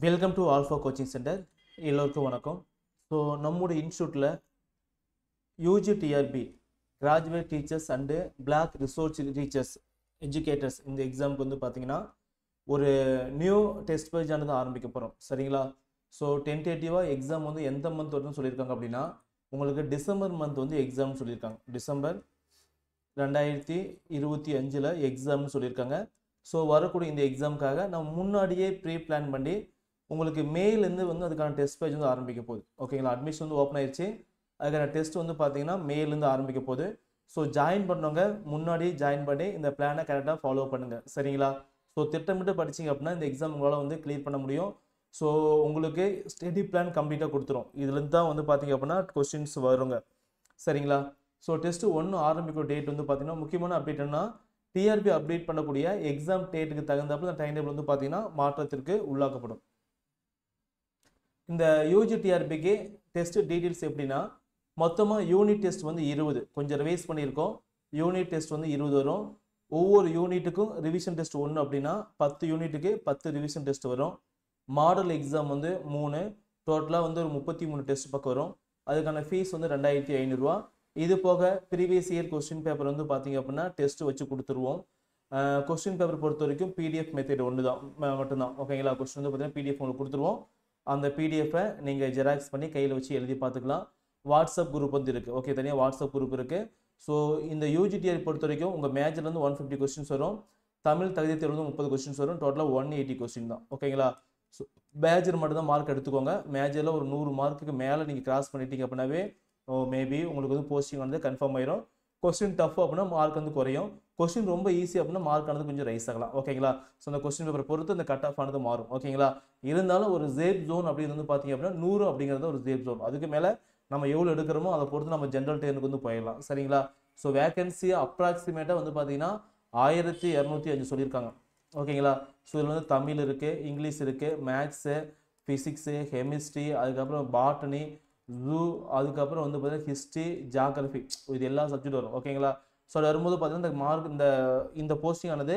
Welcome to Alpha coaching centre. எல்லோருக்கும் வணக்கம். So நம்முடைய இன்ஸ்டியூட்டில் UG TRB graduate teachers and block resource teachers educators இந்த எக்ஸாமுக்கு வந்து பார்த்தீங்கன்னா ஒரு நியூ டெஸ்ட் பேஜானது ஆரம்பிக்க போகிறோம். சரிங்களா? ஸோ டென்டேட்டிவாக எக்ஸாம் வந்து எந்த மந்த் வருதுன்னு சொல்லியிருக்காங்க அப்படின்னா உங்களுக்கு டிசம்பர் மந்த் வந்து எக்ஸாம்னு சொல்லியிருக்காங்க. டிசம்பர் 2025 எக்ஸாம்னு சொல்லியிருக்காங்க. ஸோ வரக்கூடிய இந்த எக்ஸாமுக்காக நம்ம முன்னாடியே ப்ரீ பிளான் பண்ணி உங்களுக்கு மேலேருந்து வந்து அதுக்கான டெஸ்ட் பேஜ் வந்து ஆரம்பிக்க போகுது. ஓகேங்களா? அட்மிஷன் வந்து ஓப்பன் ஆயிடுச்சு. அதுக்கான டெஸ்ட் வந்து பார்த்தீங்கன்னா மேலேருந்து ஆரம்பிக்க போகுது. ஸோ ஜாயின் பண்ணவங்க முன்னாடியே ஜாயின் பண்ணி இந்த பிளானை கரெக்டாக ஃபாலோ பண்ணுங்கள். சரிங்களா? ஸோ திட்டமிட்டு படிச்சிங்க அப்படின்னா இந்த எக்ஸாம் உங்களால் வந்து கிளியர் பண்ண முடியும். ஸோ உங்களுக்கு ஸ்டடி பிளான் கம்ப்ளீட்டாக கொடுத்துரும். இதுலேருந்து தான் வந்து பார்த்தீங்க அப்படின்னா கொஸ்டின்ஸ் வருங்க. சரிங்களா? ஸோ டெஸ்ட் 1 ஆரம்பிக்கிற டேட் வந்து பார்த்தீங்கன்னா முக்கியமான அப்டேட் என்ன, டிஆர்பி அப்டேட் பண்ணக்கூடிய எக்ஸாம் டேட்டுக்கு தகுந்தாப்புல டைம் டேபிள் வந்து பார்த்தீங்கன்னா மாற்றத்திற்கு உள்ளாக்கப்படும். இந்த யூஜி டிஆர்பிக்கு டெஸ்ட் டீட்டெயில்ஸ் எப்படின்னா மொத்தமாக யூனிட் டெஸ்ட் வந்து 20 கொஞ்சம் ரிவைஸ் பண்ணியிருக்கோம். யூனிட் டெஸ்ட் வந்து 20 வரும். ஒவ்வொரு யூனிட்டுக்கும் ரிவிஷன் டெஸ்ட் 1 அப்படின்னா 10 யூனிட்டுக்கு 10 ரிவிஷன் டெஸ்ட் வரும். மாடல் எக்ஸாம் வந்து 3 டோட்டலாக வந்து ஒரு 33 டெஸ்ட் பக்கம் வரும். அதுக்கான ஃபீஸ் வந்து 2500 ரூபா. இது போக ப்ரீவியஸ் இயர் கொஸ்டின் பேப்பர் வந்து பார்த்தீங்க அப்படின்னா டெஸ்ட் வச்சு கொடுத்துருவோம். கொஸ்டின் பேப்பர் பொறுத்த வரைக்கும் பிடிஎஃப் மெத்தட் ஒன்று தான் மட்டும்தான். ஓகேங்களா? கொஸ்டின் வந்து பார்த்தீங்கன்னா பிடிஎஃப் உங்களுக்கு கொடுத்துருவோம். அந்த பிடிஎஃப்பை நீங்கள் ஜெராக்ஸ் பண்ணி கையில் வச்சு எழுதி பார்த்துக்கலாம். வாட்ஸ்அப் குரூப் வந்து இருக்குது. ஓகே, தனியாக வாட்ஸ்அப் குரூப் இருக்குது. ஸோ இந்த யூஜிடிஆர் பொறுத்த வரைக்கும் உங்கள் மேஜர்லேருந்து 150 கொஸ்டின்ஸ் வரும். தமிழ் தகுதி தேர்வு 30 கொஸ்டின்ஸ் வரும். டோட்டலாக 180 கொஸ்டின் தான். ஓகேங்களா? ஸோ மேஜர் மட்டும் தான் மார்க் எடுத்துக்கோங்க. மேஜரில் ஒரு 100 மார்க்குக்கு மேலே நீங்கள் கிராஸ் பண்ணிட்டீங்க அப்படின்னாவே மேபி உங்களுக்கு வந்து போஸ்டிங் வந்து கன்ஃபார்ம் ஆயிரும். கொஸ்டின் டஃப் அப்படின்னா மார்க் வந்து குறையும். கொஸ்டின் ரொம்ப ஈஸி அப்படின்னா மார்க் ஆனது கொஞ்சம் ரைஸ் ஆகலாம். ஓகேங்களா? ஸோ அந்த கொஸ்டின் பேப்பரை பொறுத்து அந்த கட் ஆஃப் ஆனது மாறும். ஓகேங்களா? இருந்தாலும் ஒரு சேஃப் ஜோன் அப்படின்னு வந்து பார்த்தீங்க அப்படின்னா 100 அப்படிங்கிறது ஒரு சேஃப் ஜோன். அதுக்கு மேலே நம்ம எவ்வளோ எடுக்கிறோமோ அதை பொறுத்து நம்ம ஜென்ரல் டென்னுக்கு வந்து போயிடலாம். சரிங்களா? ஸோ வேகன்சி அப்ராக்சிமேட்டாக வந்து பார்த்தீங்கன்னா 1205 சொல்லியிருக்காங்க. ஓகேங்களா? ஸோ இதில் வந்து தமிழ் இருக்குது, இங்கிலீஷ் இருக்குது, மேக்ஸு, ஃபிசிக்ஸு, கெமிஸ்ட்ரி, அதுக்கப்புறம் பாட்டனி, ஜூ, அதுக்கப்புறம் வந்து பார்த்தீங்கன்னா ஹிஸ்ட்ரி, ஜியாகிரஃபி, இது எல்லா சப்ஜெக்ட் வரும். ஓகேங்களா? ஸோ அது வரும்போது பார்த்தீங்கன்னா இந்த மார்க் இந்த போஸ்டிங் ஆனது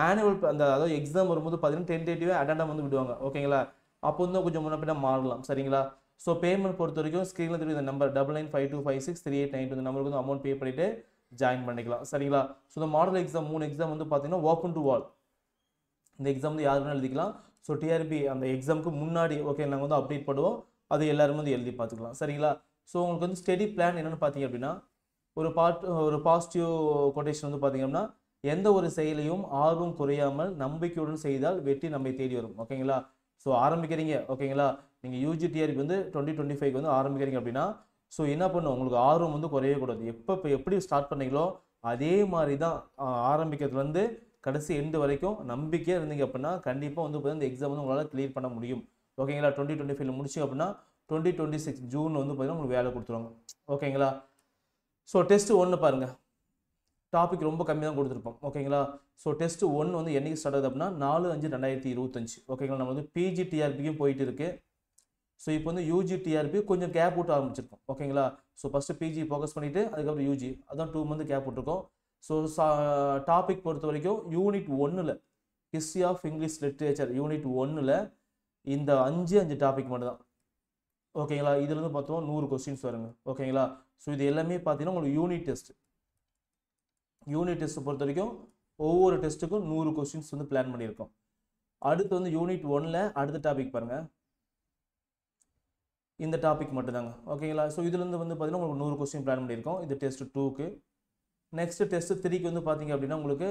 ஆனுவல் அதாவது எக்ஸாம் வரும்போது பார்த்தீங்கன்னா டென்டேட்டிவாக அட்டெண்டாக வந்து விடுவாங்க. ஓகேங்களா? அப்போ வந்து கொஞ்சம் முன்னப்பிட்ட மாறலாம். சரிங்களா? ஸோ பேமெண்ட் பொறுத்த வரைக்கும் ஸ்க்ரீனில் தெரியும் இந்த நம்பர் 9952563892 இந்த நம்பருக்கு வந்து அமௌண்ட் பே பண்ணிவிட்டு ஜாயின் பண்ணிக்கலாம். சரிங்களா? ஸோ இந்த மாடல் எக்ஸாம் 3 எக்ஸாம் வந்து பார்த்தீங்கன்னா ஓப்பன் டு ஆல். இந்த எக்ஸாம் வந்து யார் வேணாலும் எழுதிக்கலாம். ஸோ டிஆர்பி அந்த எக்ஸாமுக்கு முன்னாடி ஓகே நாங்கள் வந்து அப்டேட் பண்ணுவோம். அது எல்லாருமே வந்து எழுதி பார்த்துக்கலாம். சரிங்களா? ஸோ உங்களுக்கு வந்து ஸ்டடி பிளான் என்னென்னு பார்த்தீங்க அப்படின்னா ஒரு பாசிட்டிவ் கொட்டேஷன் வந்து பார்த்தீங்க அப்படின்னா எந்த ஒரு செயலையும் ஆர்வம் குறையாமல் நம்பிக்கையுடன் செய்தால் வெற்றி நம்மை தேடி வரும். ஓகேங்களா? ஸோ ஆரம்பிக்கிறீங்க. ஓகேங்களா? நீங்கள் யூஜி டிஆர்பி வந்து 2025 வந்து ஆரம்பிக்கிறீங்க அப்படின்னா ஸோ என்ன பண்ணும், உங்களுக்கு ஆர்வம் வந்து குறையவே கூடாது. எப்படி ஸ்டார்ட் பண்ணீங்களோ அதே மாதிரி தான் ஆரம்பிக்கிறதுலேருந்து கடைசி எண்டு வரைக்கும் நம்பிக்கையாக இருந்தீங்க அப்படின்னா கண்டிப்பாக வந்து பார்த்தீங்கன்னா இந்த எக்ஸாம் வந்து உங்களால் கிளியர் பண்ண முடியும். ஓகேங்களா? 2025 முடிச்சிங்க அப்படின்னா 2026 ஜூன் வந்து பார்த்தீங்கன்னா உங்களுக்கு வேலை கொடுத்துருவாங்க. ஓகேங்களா? ஸோ டெஸ்ட் 1 பாருங்கள், டாபிக் ரொம்ப கம்மி தான் கொடுத்துருப்போம். ஓகேங்களா? ஸோ டெஸ்ட் 1 வந்து என்னைக்கு ஸ்டார்ட் ஆகுது அப்படின்னா 4/5/2025. ஓகேங்களா? நம்ம வந்து பிஜி டிஆர்பிக்கும் போயிட்டு இருக்கு. ஸோ இப்போ வந்து யூஜி டிஆர்பி கொஞ்சம் கேப் விட்டு ஆரம்பிச்சிருக்கோம். ஓகேங்களா? ஸோ ஃபஸ்ட்டு பிஜி ஃபோக்கஸ் பண்ணிவிட்டு அதுக்கப்புறம் யூஜி, அதான் 2 மந்த் கேப் விட்டுருக்கோம். ஸோ டாபிக் பொறுத்த வரைக்கும் யூனிட் 1ல் history of English literature unit 1ல் இந்த 5 டாபிக் மட்டும் தான். ஓகேங்களா? இதில் வந்து பார்த்தோம் 100 கொஸ்டின்ஸ் வருங்க. ஓகேங்களா? ஸோ இது எல்லாமே பார்த்தீங்கன்னா உங்களுக்கு யூனிட் டெஸ்ட் பொறுத்த வரைக்கும் ஒவ்வொரு டெஸ்ட்டுக்கும் 100 கொஸ்டின்ஸ் வந்து பிளான் பண்ணியிருக்கோம். அடுத்து வந்து யூனிட் 1ல் அடுத்த டாபிக் பாருங்கள், இந்த டாபிக் மட்டும்தாங்க. ஓகேங்களா? ஸோ இதுலேருந்து வந்து பார்த்தீங்கன்னா உங்களுக்கு 100 கொஸ்டின் பிளான் பண்ணியிருக்கோம். இது டெஸ்ட் 2க்கு. நெக்ஸ்ட் டெஸ்ட் 3க்கு வந்து பார்த்தீங்க அப்படின்னா உங்களுக்கு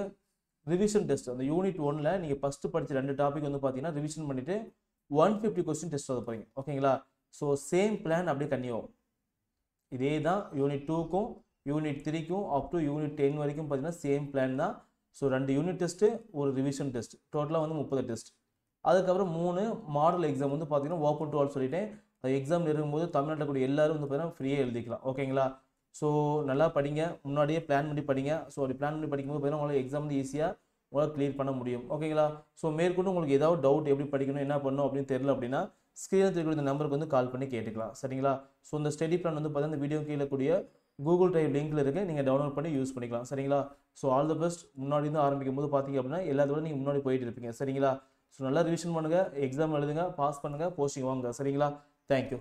ரிவிஷன் டெஸ்ட். அந்த யூனிட் 1ல் நீங்கள் ஃபஸ்ட்டு படித்த 2 டாபிக் வந்து பார்த்தீங்கன்னா ரிவிஷன் பண்ணிவிட்டு 150 கொஸ்டின் டெஸ்ட் வர போகிறீங்க. ஓகேங்களா? ஸோ சேம் பிளான் அப்படியே கன்டினியூ ஆகும். இதே தான் யூனிட் 2க்கும் யூனிட் 3க்கும் அப் டு யூனிட் 10 வரைக்கும் பார்த்தீங்கன்னா சேம் பிளான் தான். ஸோ 2 யூனிட் டெஸ்ட்டு ஒரு ரிவிஷன் டெஸ்ட், டோட்டலாக வந்து 30 டெஸ்ட். அதுக்கப்புறம் 3 மாடல் எக்ஸாம் வந்து பார்த்தீங்கன்னா ஓப்பன் டு ஆல் சொல்லிட்டேன். எக்ஸாம் இருக்கும்போது தமிழ்நாட்டில் கூட எல்லாரும் வந்து பார்த்தீங்கன்னா ஃப்ரீயாக எழுதிக்கலாம். ஓகேங்களா? ஸோ நல்லா படிங்க, முன்னாடியே பிளான் பண்ணி படிங்க. ஸோ அப்படி பிளான் பண்ணி படிக்கும்போது பார்த்தீங்கன்னா உங்களுக்கு எக்ஸாம் வந்து ஈஸியாக உங்களால் கிளியர் பண்ண முடியும். ஓகேங்களா? ஸோ மேற்கொண்டு உங்களுக்கு ஏதாவது டவுட் எப்படி படிக்கணும் என்ன பண்ணணும் அப்படின்னு தெரியல அப்படின்னா ஸ்க்ரீனில் தெரிவிக்கிற இந்த நம்பருக்கு வந்து கால் பண்ணி கேட்டுக்கலாம். சரிங்களா? ஸோ இந்த ஸ்டடி பிளான் வந்து பார்த்தீங்கன்னா இந்த வீடியோ கீழே கூடிய கூகுள் டிரைவ் லிங்க்ல இருக்குது, நீங்கள் டவுன்லோட் பண்ணி யூஸ் பண்ணிக்கலாம். சரிங்களா? So all the best. முன்னாடி இருந்து ஆரம்பிக்கும் போது பார்த்தீங்க அப்படின்னா எல்லாத்தோட நீங்கள் முன்னாடி போயிட்டு இருப்பீங்க. சரிங்களா? ஸோ நல்லா ரிவிஷன் பண்ணுங்கள், எக்ஸாம் எழுதுங்க, பாஸ் பண்ணுங்கள், போஸ்டிங் வாங்க. சரிங்களா? தேங்க்யூ.